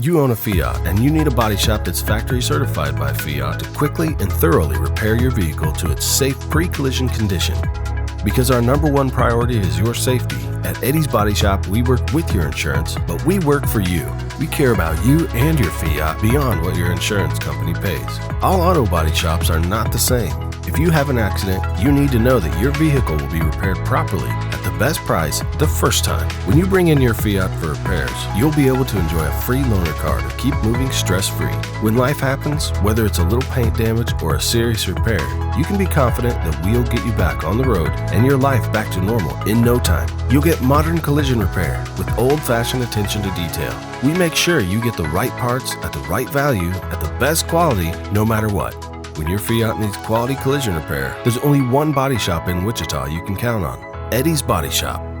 You own a Fiat and you need a body shop that's factory certified by Fiat to quickly and thoroughly repair your vehicle to its safe pre-collision condition. Because our number one priority is your safety, at Eddy's Body Shop we work with your insurance, but we work for you. We care about you and your Fiat beyond what your insurance company pays. All auto body shops are not the same. If you have an accident, you need to know that your vehicle will be repaired properly at the best price the first time. When you bring in your Fiat for repairs, you'll be able to enjoy a free loaner car to keep moving stress-free. When life happens, whether it's a little paint damage or a serious repair, you can be confident that we'll get you back on the road and your life back to normal in no time. You'll get modern collision repair with old-fashioned attention to detail. We make sure you get the right parts at the right value at the best quality no matter what. When your Fiat needs quality collision repair, there's only one body shop in Wichita you can count on: Eddy's Body Shop.